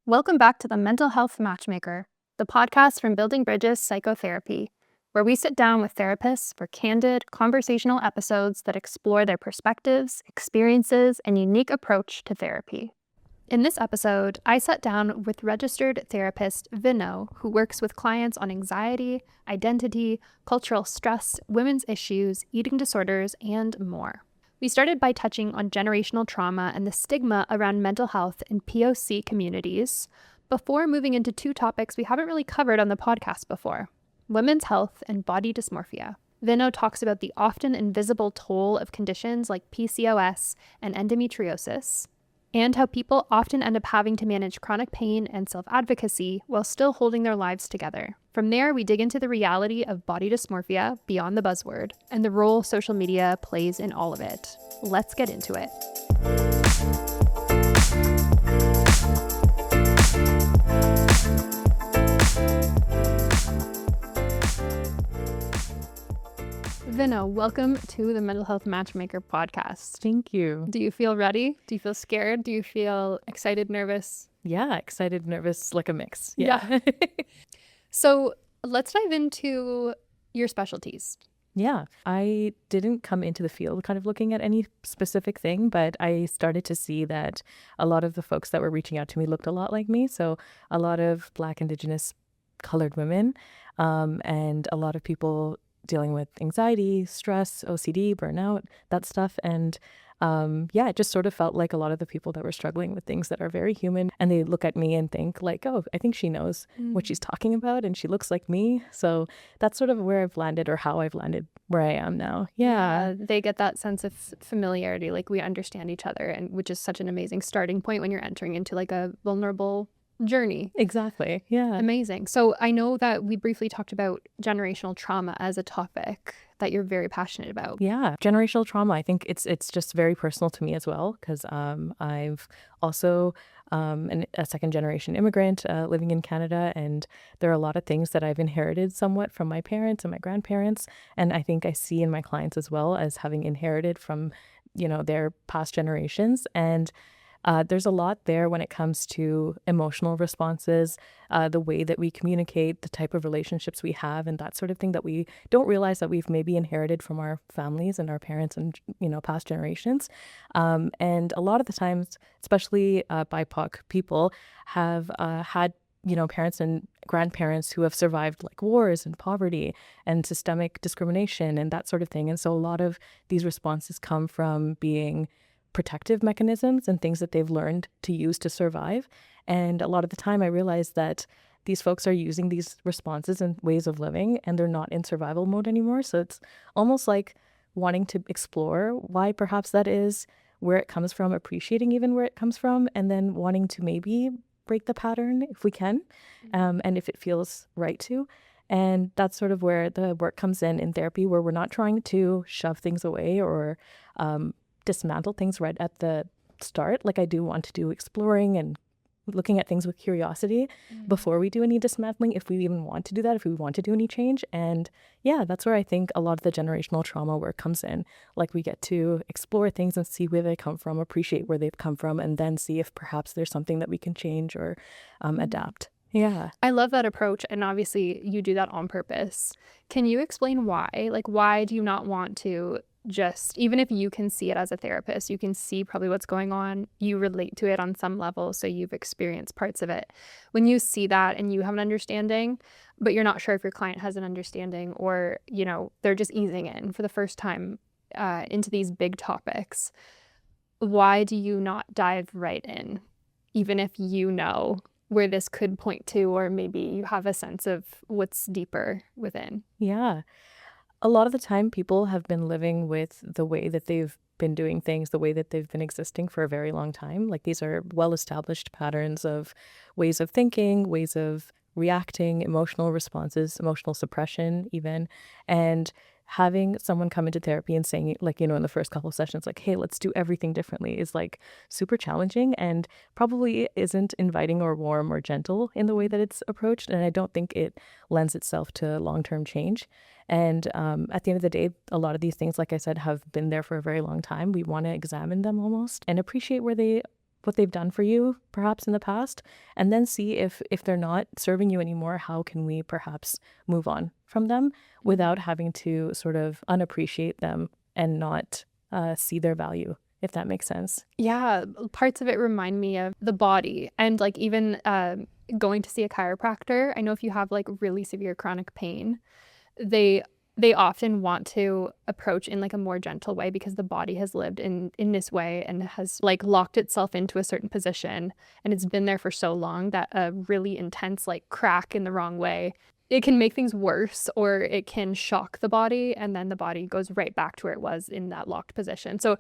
Welcome back to the Mental Health Matchmaker, the podcast from Building Bridges Psychotherapy, where we sit down with therapists for candid, conversational episodes that explore their perspectives, experiences, and unique approach to therapy. In this episode, I sat down with registered therapist Vino, who works with clients on anxiety, identity, cultural stress, women's issues, eating disorders, and more. We started by touching on generational trauma and the stigma around mental health in POC communities, before moving into two topics we haven't really covered on the podcast before: women's health and body dysmorphia. Vino talks about the often invisible toll of conditions like PCOS and endometriosis, and how people often end up having to manage chronic pain and self-advocacy while still holding their lives together. From there, we dig into the reality of body dysmorphia beyond the buzzword and the role social media plays in all of it. Let's get into it. Vino, welcome to the Mental Health Matchmaker podcast. Thank you. Do you feel ready? Do you feel scared? Do you feel excited, nervous? Yeah, excited, nervous, like a mix. Yeah. So let's dive into your specialties. Yeah, I didn't come into the field kind of looking at any specific thing, but I started to see that a lot of the folks that were reaching out to me looked a lot like me. So a lot of Black, Indigenous, colored women, and a lot of people dealing with anxiety, stress, OCD, burnout, that stuff. And it just sort of felt like a lot of the people that were struggling with things that are very human, and they look at me and think like, oh, I think she knows what she's talking about and she looks like me. So that's sort of where I've landed, or how I've landed where I am now. Yeah. They get that sense of familiarity, like we understand each other, and which is such an amazing starting point when you're entering into like a vulnerable journey. Exactly. Yeah. Amazing. So I know that we briefly talked about generational trauma as a topic that you're very passionate about. Yeah, generational trauma. I think it's just very personal to me as well, because I've also a second generation immigrant living in Canada, and there are a lot of things that I've inherited somewhat from my parents and my grandparents, and I think I see in my clients as well as having inherited from their past generations. And there's a lot there when it comes to emotional responses, the way that we communicate, the type of relationships we have, and that sort of thing that we don't realize that we've maybe inherited from our families and our parents and past generations. And a lot of the times, especially BIPOC people, have had parents and grandparents who have survived like wars and poverty and systemic discrimination and that sort of thing. And so a lot of these responses come from being protective mechanisms and things that they've learned to use to survive. And a lot of the time I realized that these folks are using these responses and ways of living, and they're not in survival mode anymore. So it's almost like wanting to explore why perhaps that is, where it comes from, appreciating even where it comes from, and then wanting to maybe break the pattern if we can, and if it feels right to. And that's sort of where the work comes in therapy, where we're not trying to shove things away or dismantle things right at the start. Like I do want to do exploring and looking at things with curiosity before we do any dismantling, if we even want to do that, if we want to do any change. And yeah, that's where I think a lot of the generational trauma work comes in. Like we get to explore things and see where they come from, appreciate where they've come from, and then see if perhaps there's something that we can change or adapt. Yeah. I love that approach, and obviously you do that on purpose. Can you explain why? Like, why do you not want to just, even if you can see it as a therapist, you can see probably what's going on, you relate to it on some level, so you've experienced parts of it. When you see that and you have an understanding, but you're not sure if your client has an understanding, or, they're just easing in for the first time into these big topics, why do you not dive right in, even if you know where this could point to, or maybe you have a sense of what's deeper within? Yeah. A lot of the time people have been living with the way that they've been doing things, the way that they've been existing for a very long time. Like these are well-established patterns of ways of thinking, ways of reacting, emotional responses, emotional suppression even. And having someone come into therapy and saying, like, in the first couple of sessions, like, hey, let's do everything differently, is like super challenging and probably isn't inviting or warm or gentle in the way that it's approached. And I don't think it lends itself to long-term change. And at the end of the day, a lot of these things, like I said, have been there for a very long time. We want to examine them almost and appreciate where they what they've done for you perhaps in the past, and then see if they're not serving you anymore, how can we perhaps move on from them without having to sort of unappreciate them and not see their value, if that makes sense. Yeah, parts of it remind me of the body and like even going to see a chiropractor. I know if you have like really severe chronic pain, they often want to approach in like a more gentle way because the body has lived in this way and has like locked itself into a certain position, and it's been there for so long that a really intense like crack in the wrong way, it can make things worse, or it can shock the body, and then the body goes right back to where it was in that locked position. So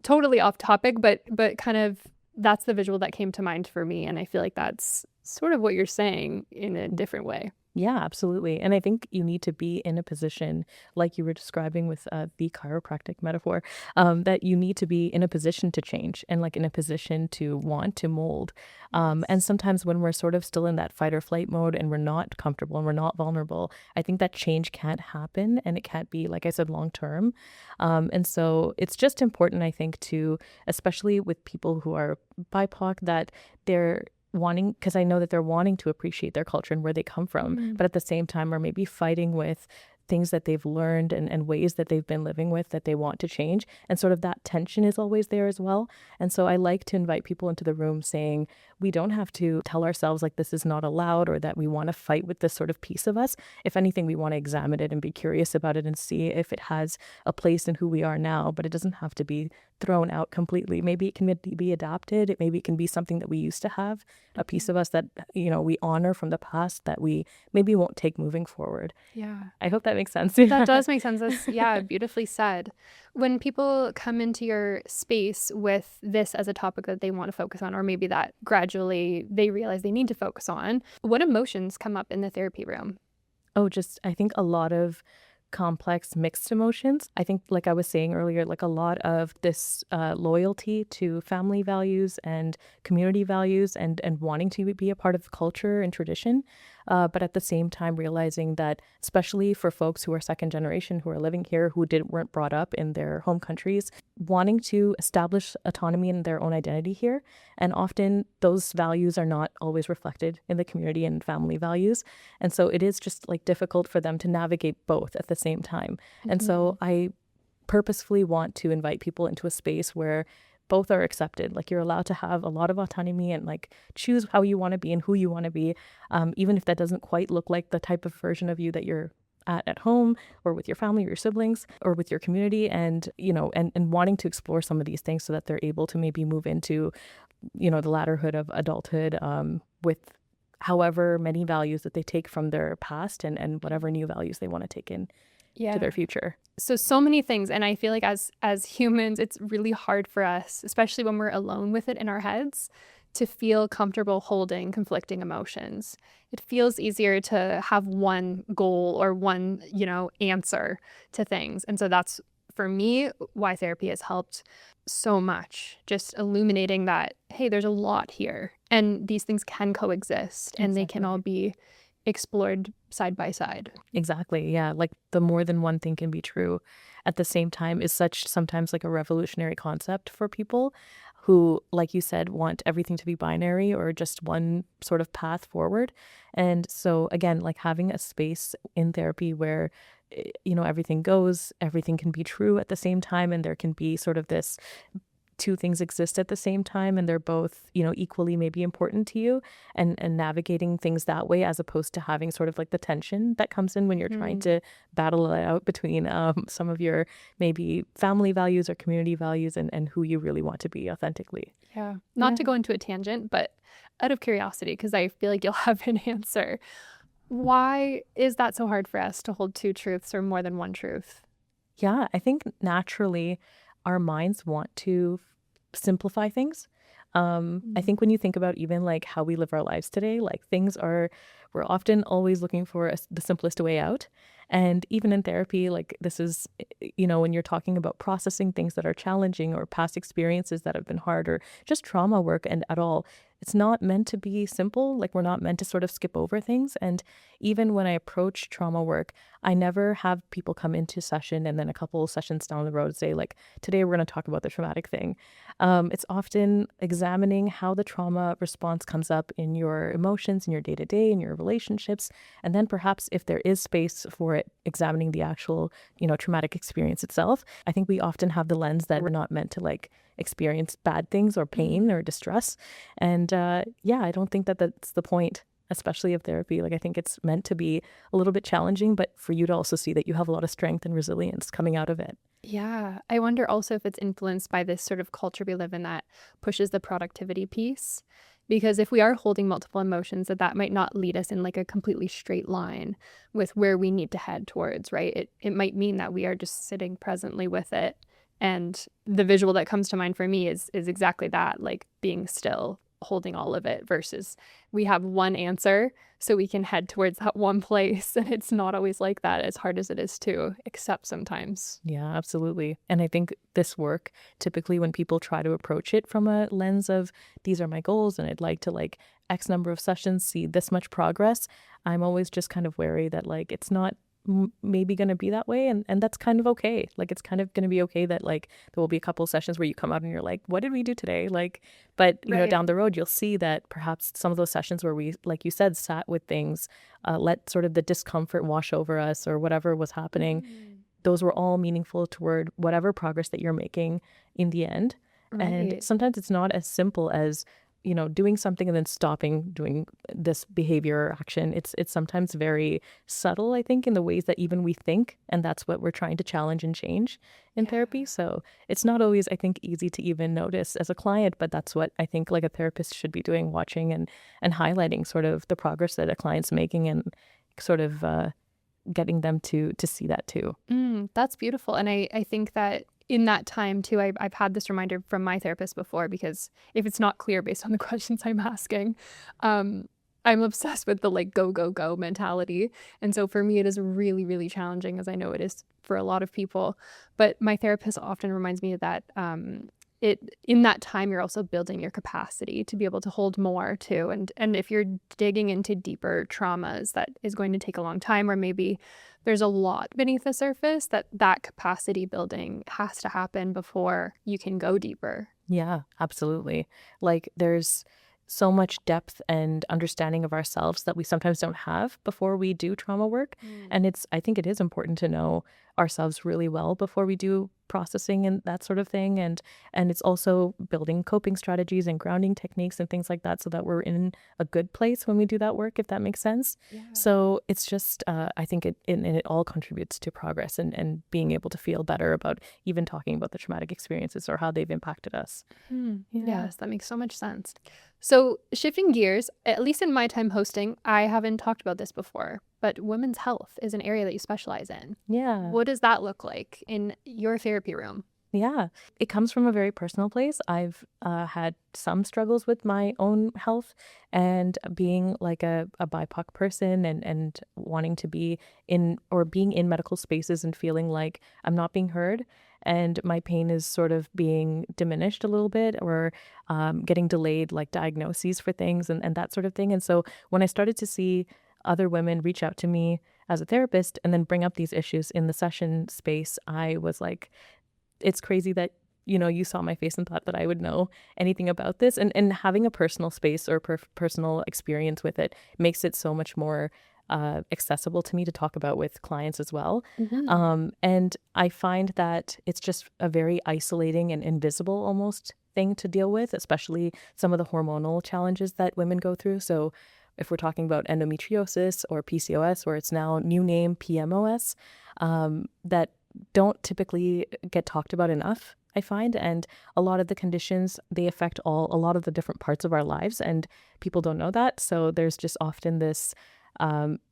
totally off topic, but kind of that's the visual that came to mind for me, and I feel like that's sort of what you're saying in a different way. Yeah, absolutely. And I think you need to be in a position, like you were describing with the chiropractic metaphor, that you need to be in a position to change and like in a position to want to mold. And sometimes when we're sort of still in that fight or flight mode and we're not comfortable and we're not vulnerable, I think that change can't happen, and it can't be, like I said, long term. And so it's just important, I think, to, especially with people who are BIPOC, that they're wanting, because I know that they're wanting to appreciate their culture and where they come from, but at the same time are maybe fighting with things that they've learned and ways that they've been living with that they want to change. And sort of that tension is always there as well. And so I like to invite people into the room saying, we don't have to tell ourselves like this is not allowed or that we want to fight with this sort of piece of us. If anything, we want to examine it and be curious about it and see if it has a place in who we are now, but it doesn't have to be thrown out completely. Maybe it can be adapted. Maybe it can be something that we used to have, a piece of us that, you know, we honor from the past that we maybe won't take moving forward. Yeah. I hope that makes sense. That does make sense. That's, yeah, beautifully said. When people come into your space with this as a topic that they want to focus on, or maybe that gradually they realize they need to focus on, what emotions come up in the therapy room? Oh, just, I think a lot of complex mixed emotions. I think, like I was saying earlier, like a lot of this loyalty to family values and community values and wanting to be a part of culture and tradition. But at the same time, realizing that, especially for folks who are second generation, who are living here, who weren't brought up in their home countries, wanting to establish autonomy in their own identity here. And often those values are not always reflected in the community and family values. And so it is just like difficult for them to navigate both at the same time. And so I purposefully want to invite people into a space where both are accepted. Like you're allowed to have a lot of autonomy and like choose how you want to be and who you want to be, even if that doesn't quite look like the type of version of you that you're at home or with your family or your siblings or with your community, and you know, and wanting to explore some of these things so that they're able to maybe move into, you know, the latterhood of adulthood with however many values that they take from their past and whatever new values they want to take in to their future. So many things. And I feel like as humans, it's really hard for us, especially when we're alone with it in our heads, to feel comfortable holding conflicting emotions. It feels easier to have one goal or one, you know, answer to things. And so that's, for me, why therapy has helped so much. Just illuminating that, hey, there's a lot here and these things can coexist and they can all be explored side by side. Exactly. Yeah. Like the more than one thing can be true at the same time is such sometimes like a revolutionary concept for people who, like you said, want everything to be binary or just one sort of path forward. And so again, like having a space in therapy where, you know, everything goes, everything can be true at the same time, and there can be sort of this two things exist at the same time and they're both, you know, equally maybe important to you, and navigating things that way, as opposed to having sort of like the tension that comes in when you're trying to battle it out between some of your maybe family values or community values and who you really want to be authentically. Yeah. Not to go into a tangent, but out of curiosity, because I feel like you'll have an answer. Why is that so hard for us to hold two truths or more than one truth? Yeah, I think naturally our minds want to simplify things. I think when you think about even like how we live our lives today, like we're often always looking for the simplest way out. And even in therapy, like this is, when you're talking about processing things that are challenging or past experiences that have been hard or just trauma work and at all, it's not meant to be simple. Like we're not meant to sort of skip over things. And even when I approach trauma work, I never have people come into session and then a couple of sessions down the road say like, today we're going to talk about the traumatic thing. It's often examining how the trauma response comes up in your emotions, in your day-to-day, in your relationships. And then perhaps if there is space for it, examining the actual, traumatic experience itself. I think we often have the lens that we're not meant to like experience bad things or pain or distress. And I don't think that that's the point, especially of therapy. Like I think it's meant to be a little bit challenging, but for you to also see that you have a lot of strength and resilience coming out of it. Yeah. I wonder also if it's influenced by this sort of culture we live in that pushes the productivity piece. Because if we are holding multiple emotions, that might not lead us in like a completely straight line with where we need to head towards, right? It might mean that we are just sitting presently with it. And the visual that comes to mind for me is exactly that, like being still, holding all of it versus we have one answer so we can head towards that one place. And it's not always like that, as hard as it is to accept sometimes. Yeah, absolutely. And I think this work, typically when people try to approach it from a lens of these are my goals and I'd like to like X number of sessions, see this much progress, I'm always just kind of wary that like it's not maybe going to be that way, and that's kind of okay. Like it's kind of going to be okay that like there will be a couple of sessions where you come out and you're like, what did we do today? Like, but Right. down the road you'll see that perhaps some of those sessions where we, like you said, sat with things, let sort of the discomfort wash over us or whatever was happening, those were all meaningful toward whatever progress that you're making in the end. And Right. sometimes it's not as simple as doing something and then stopping doing this behavior or action. It's sometimes very subtle, I think, in the ways that even we think, and that's what we're trying to challenge and change in therapy. So it's not always, I think, easy to even notice as a client, but that's what I think like a therapist should be doing, watching and highlighting sort of the progress that a client's making and sort of getting them to see that too. That's beautiful. And I think that in that time too, I've had this reminder from my therapist before, because if it's not clear based on the questions I'm asking, I'm obsessed with the like go, go, go mentality. And so for me, it is really, really challenging, as I know it is for a lot of people. But my therapist often reminds me that in that time, you're also building your capacity to be able to hold more too. And if you're digging into deeper traumas, that is going to take a long time, or maybe there's a lot beneath the surface, that capacity building has to happen before you can go deeper. Yeah, absolutely. Like there's so much depth and understanding of ourselves that we sometimes don't have before we do trauma work. And I think it is important to know ourselves really well before we do processing and that sort of thing. And it's also building coping strategies and grounding techniques and things like that so that we're in a good place when we do that work, if that makes sense. Yeah. So it's just, I think it all contributes to progress and being able to feel better about even talking about the traumatic experiences or how they've impacted us. Yes, that makes so much sense. So shifting gears, at least in my time hosting, I haven't talked about this before, but women's health is an area that you specialize in. Yeah. What does that look like in your therapy room? Yeah, it comes from a very personal place. I've had some struggles with my own health and being like a BIPOC person and wanting to be in or being in medical spaces and feeling like I'm not being heard. And my pain is sort of being diminished a little bit or getting delayed, like diagnoses for things and that sort of thing. And so when I started to see other women reach out to me as a therapist and then bring up these issues in the session space, I was like, it's crazy that, you saw my face and thought that I would know anything about this. And having a personal space or personal experience with it makes it so much more accessible to me to talk about with clients as well. And I find that it's just a very isolating and invisible almost thing to deal with, especially some of the hormonal challenges that women go through. So if we're talking about endometriosis or PCOS, or its now new name PMOS, that don't typically get talked about enough, I find. And a lot of the conditions, they affect a lot of the different parts of our lives, and people don't know that. So there's just often this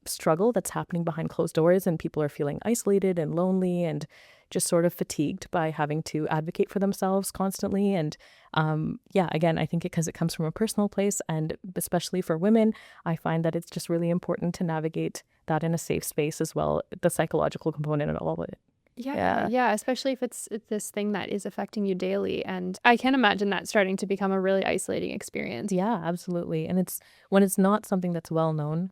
struggle that's happening behind closed doors, and people are feeling isolated and lonely and just sort of fatigued by having to advocate for themselves constantly. And again, I think because it comes from a personal place, and especially for women, I find that it's just really important to navigate that in a safe space as well, the psychological component and all of it. Yeah, especially if it's this thing that is affecting you daily. And I can imagine that starting to become a really isolating experience. Yeah, absolutely. And it's when it's not something that's well known,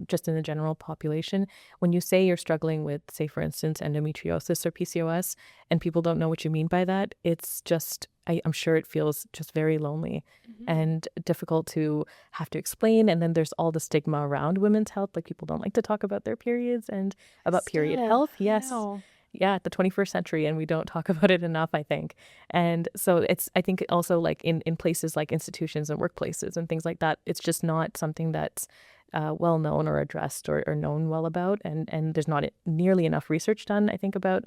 just in the general population, when you say you're struggling with, say, for instance, endometriosis or PCOS, and people don't know what you mean by that, it's just, I'm sure it feels just very lonely and difficult to have to explain. And then there's all the stigma around women's health. Like people don't like to talk about their periods and about period health. Yes. No. Yeah, the 21st century, and we don't talk about it enough, I think. And so it's, I think also like in places like institutions and workplaces and things like that, it's just not something that's well known or addressed or known well about. And there's not nearly enough research done, I think, about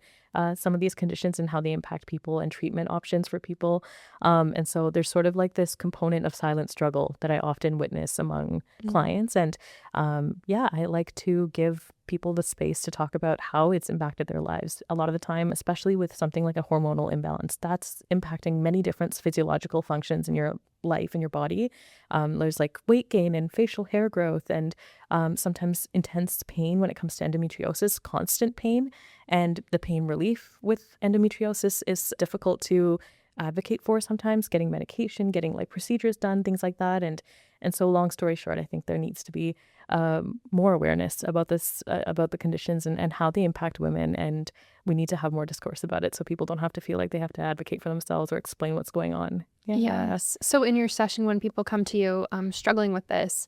some of these conditions and how they impact people and treatment options for people. And so there's sort of like this component of silent struggle that I often witness among clients. And I like to give people the space to talk about how it's impacted their lives. A lot of the time, especially with something like a hormonal imbalance, that's impacting many different physiological functions in your life, in your body. There's like weight gain and facial hair growth, and sometimes intense pain when it comes to endometriosis, constant pain. And the pain relief with endometriosis is difficult to advocate for sometimes, getting medication, getting like procedures done, things like that. And so long story short, I think there needs to be more awareness about this, about the conditions and how they impact women. And we need to have more discourse about it so people don't have to feel like they have to advocate for themselves or explain what's going on. Yes. So in your session, when people come to you struggling with this,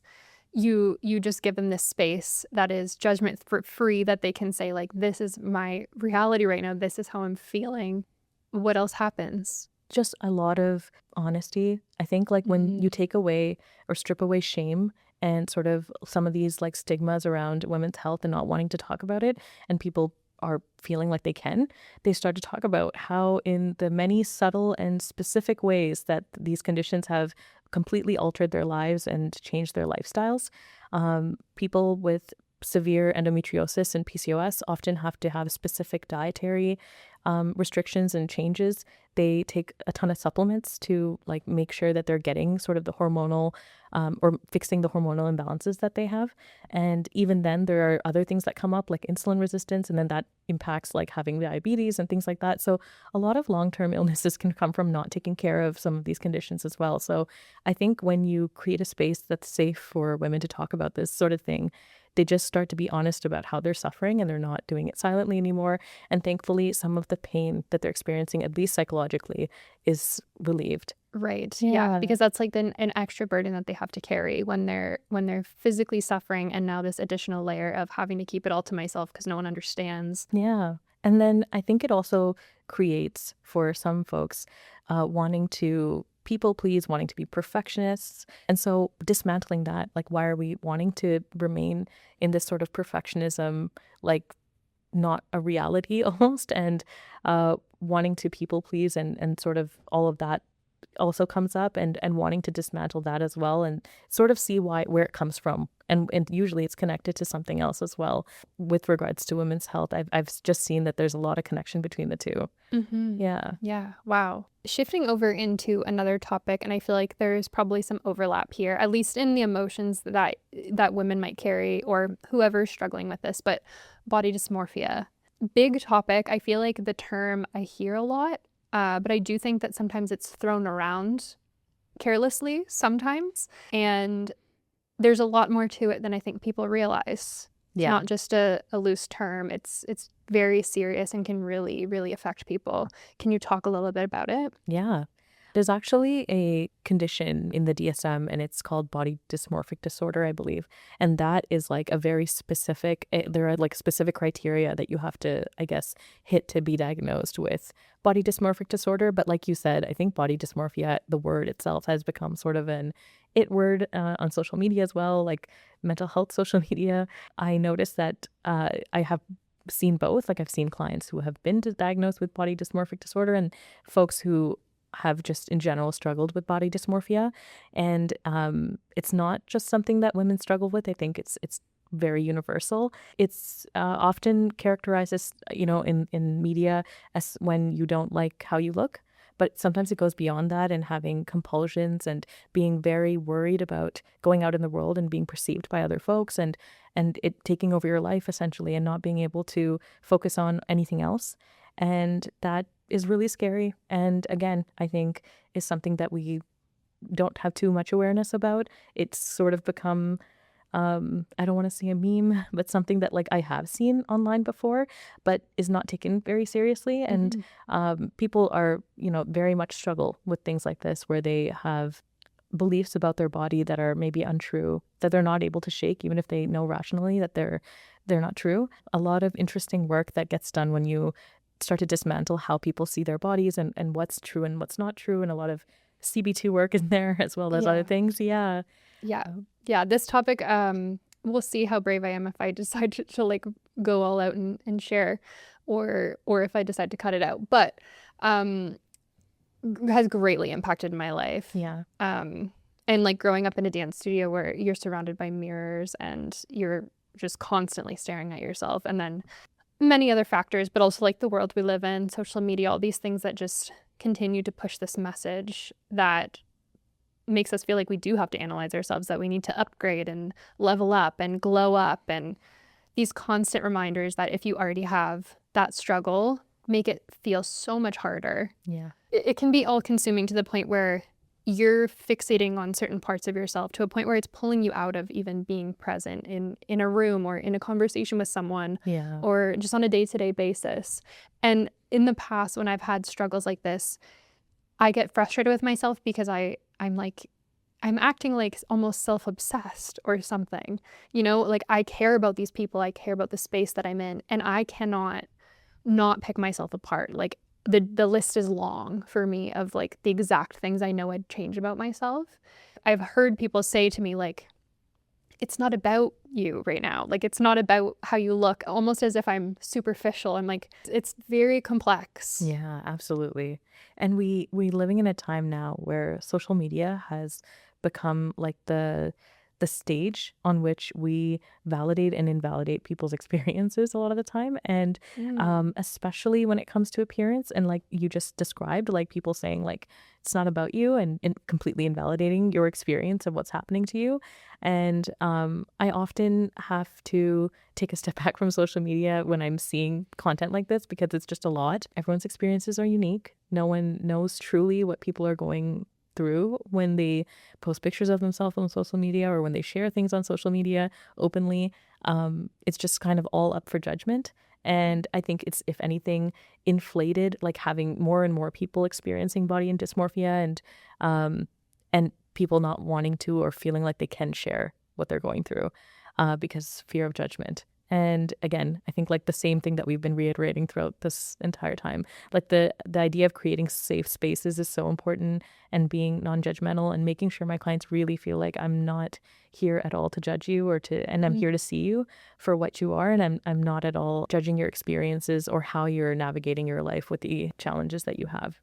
you just give them this space that is judgment free, that they can say like, this is my reality right now. This is how I'm feeling. What else happens? Just a lot of honesty. I think like when you take away or strip away shame and sort of some of these like stigmas around women's health and not wanting to talk about it, and people are feeling like they start to talk about how in the many subtle and specific ways that these conditions have completely altered their lives and changed their lifestyles. People with severe endometriosis and PCOS often have to have specific dietary restrictions and changes. They take a ton of supplements to like make sure that they're getting sort of the hormonal or fixing the hormonal imbalances that they have. And even then there are other things that come up like insulin resistance, and then that impacts like having diabetes and things like that. So a lot of long-term illnesses can come from not taking care of some of these conditions as well. So I think when you create a space that's safe for women to talk about this sort of thing, they just start to be honest about how they're suffering, and they're not doing it silently anymore. And thankfully, some of the pain that they're experiencing, at least psychologically, is relieved. Right. Yeah. Because that's like an extra burden that they have to carry when they're physically suffering, and now this additional layer of having to keep it all to myself because no one understands. Yeah. And then I think it also creates for some folks wanting to people please, wanting to be perfectionists. And so dismantling that, like, why are we wanting to remain in this sort of perfectionism, like not a reality almost, and wanting to people please and sort of all of that also comes up, and wanting to dismantle that as well and sort of see where it comes from. And usually it's connected to something else as well. With regards to women's health, I've just seen that there's a lot of connection between the two. Yeah. Wow. Shifting over into another topic, and I feel like there's probably some overlap here, at least in the emotions that women might carry, or whoever's struggling with this, but body dysmorphia. Big topic. I feel like the term I hear a lot, but I do think that sometimes it's thrown around carelessly sometimes. And there's a lot more to it than I think people realize. It's not just a loose term. It's very serious and can really, really affect people. Can you talk a little bit about it? Yeah. There's actually a condition in the DSM, and it's called body dysmorphic disorder, I believe. And that is like a very specific, there are like specific criteria that you have to, I guess, hit to be diagnosed with body dysmorphic disorder. But like you said, I think body dysmorphia, the word itself, has become sort of an it word on social media as well, like mental health social media. I noticed that I have seen both. Like I've seen clients who have been diagnosed with body dysmorphic disorder and folks who have just in general struggled with body dysmorphia. And it's not just something that women struggle with. I think it's very universal. It's often characterized as, in media as when you don't like how you look. But sometimes it goes beyond that, and having compulsions and being very worried about going out in the world and being perceived by other folks, and it taking over your life essentially, and not being able to focus on anything else. And that is really scary. And again, I think is something that we don't have too much awareness about. It's sort of become, I don't want to say a meme, but something that like I have seen online before, but is not taken very seriously. And people are, very much struggle with things like this, where they have beliefs about their body that are maybe untrue, that they're not able to shake, even if they know rationally that they're not true. A lot of interesting work that gets done when you start to dismantle how people see their bodies, and what's true and what's not true, and a lot of CB2 work in there as well as other things. Yeah. This topic, we'll see how brave I am if I decide to like go all out and share, or if I decide to cut it out, but has greatly impacted my life. And like growing up in a dance studio where you're surrounded by mirrors and you're just constantly staring at yourself, and then many other factors, but also like the world we live in, social media, all these things that just continue to push this message that makes us feel like we do have to analyze ourselves, that we need to upgrade and level up and glow up, and these constant reminders that if you already have that struggle, make it feel so much harder. It can be all consuming to the point where you're fixating on certain parts of yourself to a point where it's pulling you out of even being present in a room or in a conversation with someone, or just on a day-to-day basis. And in the past, when I've had struggles like this, I get frustrated with myself because I'm acting like almost self-obsessed or something, like I care about these people, I care about the space that I'm in, and I cannot not pick myself apart. Like the list is long for me of like the exact things I know I'd change about myself. I've heard people say to me like, it's not about you right now. Like, it's not about how you look, almost as if I'm superficial. I'm like, it's very complex. Yeah, absolutely. And we living in a time now where social media has become like the stage on which we validate and invalidate people's experiences a lot of the time. And especially when it comes to appearance, and like you just described, like people saying like, it's not about you, and completely invalidating your experience of what's happening to you. And I often have to take a step back from social media when I'm seeing content like this, because it's just a lot. Everyone's experiences are unique. No one knows truly what people are going through when they post pictures of themselves on social media, or when they share things on social media openly. It's just kind of all up for judgment. And I think it's, if anything, inflated, like having more and more people experiencing body and dysmorphia, and people not wanting to or feeling like they can share what they're going through because fear of judgment. And again, I think like the same thing that we've been reiterating throughout this entire time, like the idea of creating safe spaces is so important, and being non-judgmental, and making sure my clients really feel like I'm not here at all to judge you, and I'm here to see you for what you are. And I'm not at all judging your experiences or how you're navigating your life with the challenges that you have.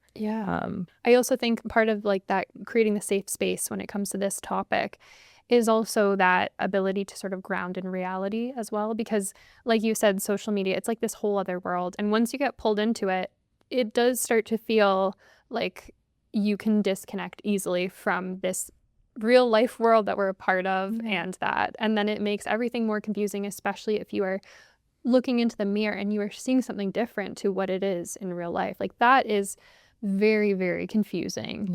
I also think part of like that, creating the safe space when it comes to this topic, is also that ability to sort of ground in reality as well. Because like you said, social media, it's like this whole other world. And once you get pulled into it, it does start to feel like you can disconnect easily from this real life world that we're a part of, and then it makes everything more confusing, especially if you are looking into the mirror and you are seeing something different to what it is in real life. Like, that is very, very confusing.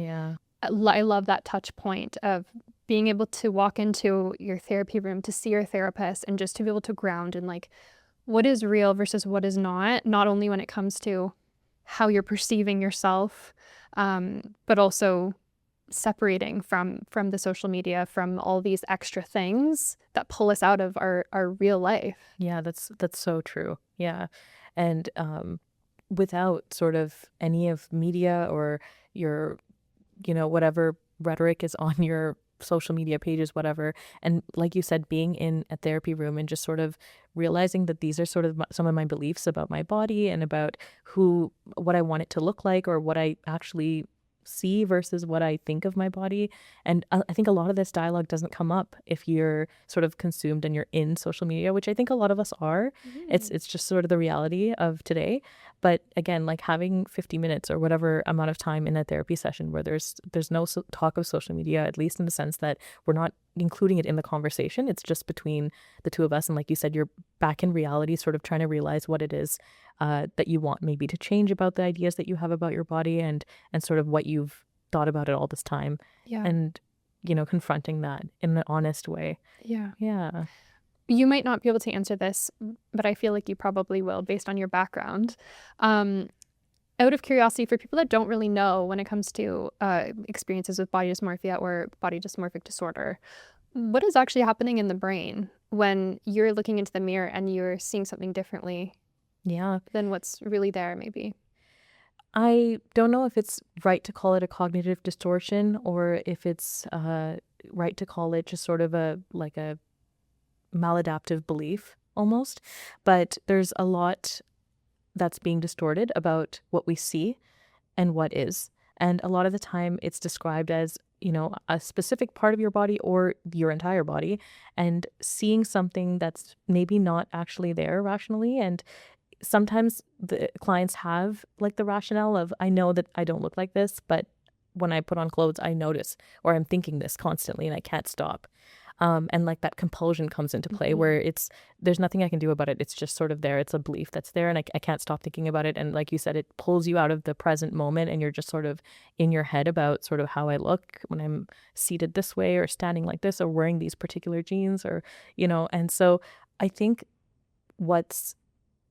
I love that touch point of being able to walk into your therapy room, to see your therapist, and just to be able to ground in like what is real versus what is not only when it comes to how you're perceiving yourself, but also separating from the social media, from all these extra things that pull us out of our real life. Yeah, that's so true. Yeah. And without sort of any of media or your, whatever rhetoric is on your social media pages, whatever. And like you said, being in a therapy room and just sort of realizing that these are sort of some of my beliefs about my body and about what I want it to look like, or what I actually see versus what I think of my body. And I think a lot of this dialogue doesn't come up if you're sort of consumed and you're in social media, which I think a lot of us are. It's just sort of the reality of today. But again, like having 50 minutes or whatever amount of time in a therapy session where there's no talk of social media, at least in the sense that we're not including it in the conversation. It's just between the two of us. And like you said, you're back in reality, sort of trying to realize what it is that you want maybe to change about the ideas that you have about your body, and sort of what you've thought about it all this time. Yeah. And, confronting that in an honest way. Yeah. Yeah. You might not be able to answer this, but I feel like you probably will based on your background. Out of curiosity, for people that don't really know when it comes to experiences with body dysmorphia or body dysmorphic disorder, what is actually happening in the brain when you're looking into the mirror and you're seeing something differently than what's really there, maybe? I don't know if it's right to call it a cognitive distortion or if it's right to call it just sort of a maladaptive belief almost, but there's a lot that's being distorted about what we see and what is. And a lot of the time it's described as, a specific part of your body or your entire body, and seeing something that's maybe not actually there rationally. And sometimes the clients have like the rationale of, I know that I don't look like this, but when I put on clothes, I notice, or I'm thinking this constantly and I can't stop. And like that compulsion comes into play where there's nothing I can do about it. It's just sort of there. It's a belief that's there and I can't stop thinking about it. And like you said, it pulls you out of the present moment and you're just sort of in your head about sort of how I look when I'm seated this way or standing like this or wearing these particular jeans or, and so I think what's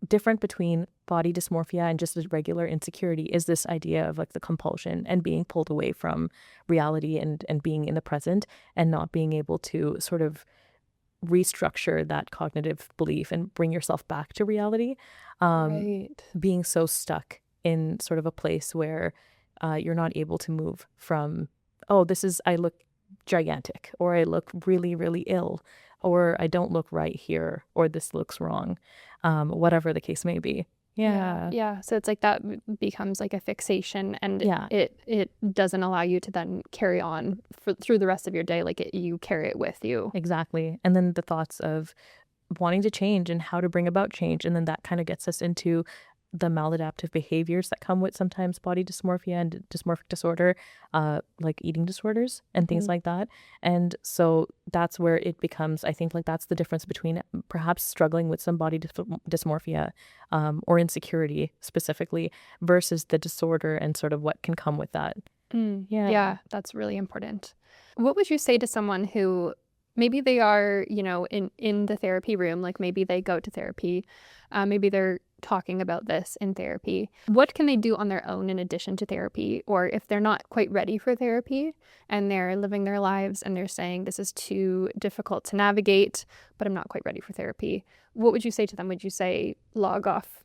different between body dysmorphia and just a regular insecurity is this idea of like the compulsion and being pulled away from reality and being in the present and not being able to sort of restructure that cognitive belief and bring yourself back to reality. Being so stuck in sort of a place where you're not able to move from, I look gigantic, or I look really, really ill, or I don't look right here, or this looks wrong, whatever the case may be. Yeah. So it's like that becomes like a fixation, and it doesn't allow you to then carry on through the rest of your day. Like you carry it with you. Exactly. And then the thoughts of wanting to change and how to bring about change. And then that kind of gets us into the maladaptive behaviors that come with sometimes body dysmorphia and dysmorphic disorder, like eating disorders and things like that. And so that's where it becomes, I think, like that's the difference between perhaps struggling with some body dysmorphia or insecurity specifically versus the disorder and sort of what can come with that. Yeah, that's really important. What would you say to someone who maybe they are, in the therapy room, like maybe they go to therapy, maybe they're talking about this in therapy. What can they do on their own in addition to therapy? Or if they're not quite ready for therapy and they're living their lives and they're saying this is too difficult to navigate, but I'm not quite ready for therapy, what would you say to them? Would you say log off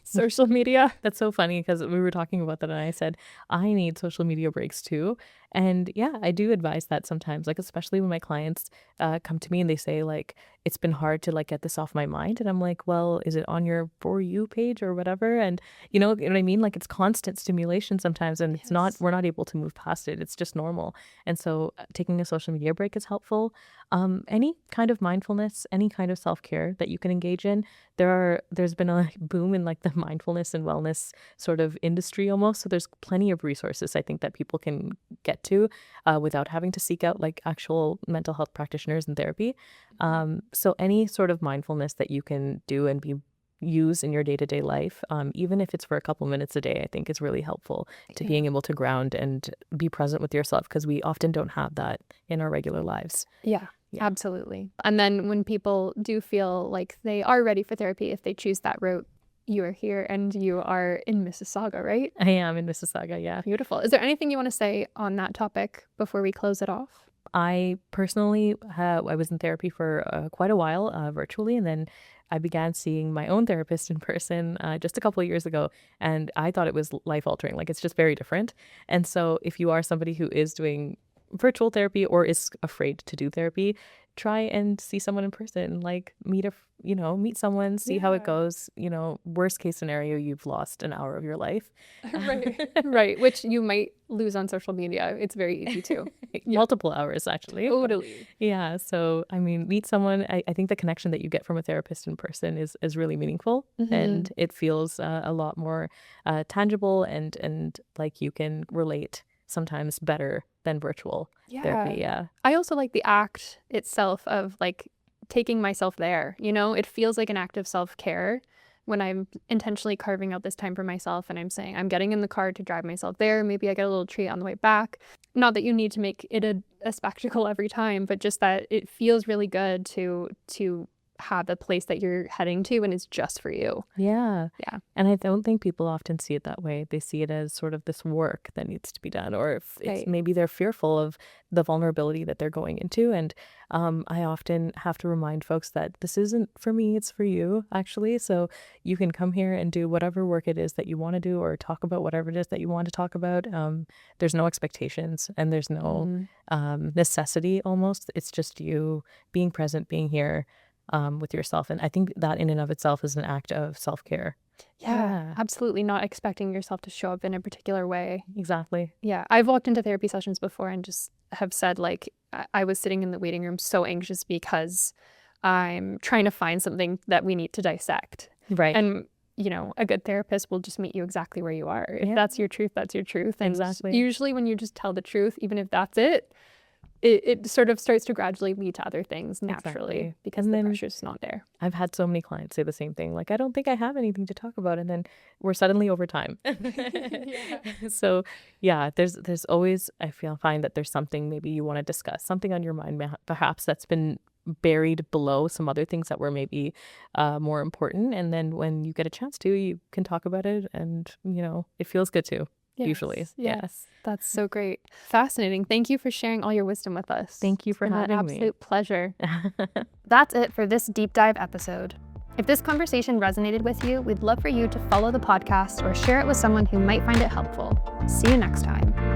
social media? That's so funny because we were talking about that and I said, I need social media breaks too. And yeah, I do advise that sometimes, like, especially when my clients come to me and they say like, it's been hard to like get this off my mind. And I'm like, well, is it on your For You page or whatever? And you know what I mean? Like it's constant stimulation sometimes and it's not, we're not able to move past it. It's just normal. And so taking a social media break is helpful. Any kind of mindfulness, any kind of self-care that you can engage in. There's been a boom in like the mindfulness and wellness sort of industry almost. So there's plenty of resources I think that people can get to without having to seek out like actual mental health practitioners and therapy. So any sort of mindfulness that you can do and use in your day-to-day life, even if it's for a couple minutes a day, I think is really helpful to being able to ground and be present with yourself because we often don't have that in our regular lives. Yeah. Absolutely. And then when people do feel like they are ready for therapy, if they choose that route, you are here and you are in Mississauga, right? I am in Mississauga, yeah. Beautiful. Is there anything you want to say on that topic before we close it off? I personally, I was in therapy for quite a while virtually, and then I began seeing my own therapist in person just a couple of years ago, and I thought it was life-altering. Like, it's just very different. And so if you are somebody who is doing virtual therapy or is afraid to do therapy, try and see someone in person, like meet someone, see how it goes. Worst case scenario, you've lost an hour of your life. Right, which you might lose on social media. It's very easy to. Multiple hours, actually. Totally. Yeah. So, I mean, meet someone. I think the connection that you get from a therapist in person is really meaningful, and it feels a lot more tangible and like you can relate sometimes better than virtual therapy. Yeah. I also like the act itself of like taking myself there. It feels like an act of self-care when I'm intentionally carving out this time for myself and I'm saying I'm getting in the car to drive myself there. Maybe I get a little treat on the way back. Not that you need to make it a spectacle every time, but just that it feels really good to have a place that you're heading to and it's just for you. Yeah. And I don't think people often see it that way. They see it as sort of this work that needs to be done, or if it's maybe they're fearful of the vulnerability that they're going into. And I often have to remind folks that this isn't for me, it's for you, actually. So you can come here and do whatever work it is that you want to do, or talk about whatever it is that you want to talk about. There's no expectations and there's no necessity almost. It's just you being present, being here with yourself. And I think that in and of itself is an act of self-care. Yeah, absolutely. Not expecting yourself to show up in a particular way. Exactly. Yeah. I've walked into therapy sessions before and just have said, like, I was sitting in the waiting room so anxious because I'm trying to find something that we need to dissect. Right. And, a good therapist will just meet you exactly where you are. If that's your truth, that's your truth. And exactly. Usually when you just tell the truth, even if that's it sort of starts to gradually lead to other things naturally because the pressure's not there. I've had so many clients say the same thing, like, I don't think I have anything to talk about. And then we're suddenly over time. So yeah, there's always, find that there's something maybe you want to discuss, something on your mind, perhaps that's been buried below some other things that were maybe more important. And then when you get a chance to, you can talk about it and, it feels good too. Usually. Yes. That's so great. Fascinating. Thank you for sharing all your wisdom with us. Thank you for having me. Absolute pleasure. That's it for this deep dive episode. If this conversation resonated with you, we'd love for you to follow the podcast or share it with someone who might find it helpful. See you next time.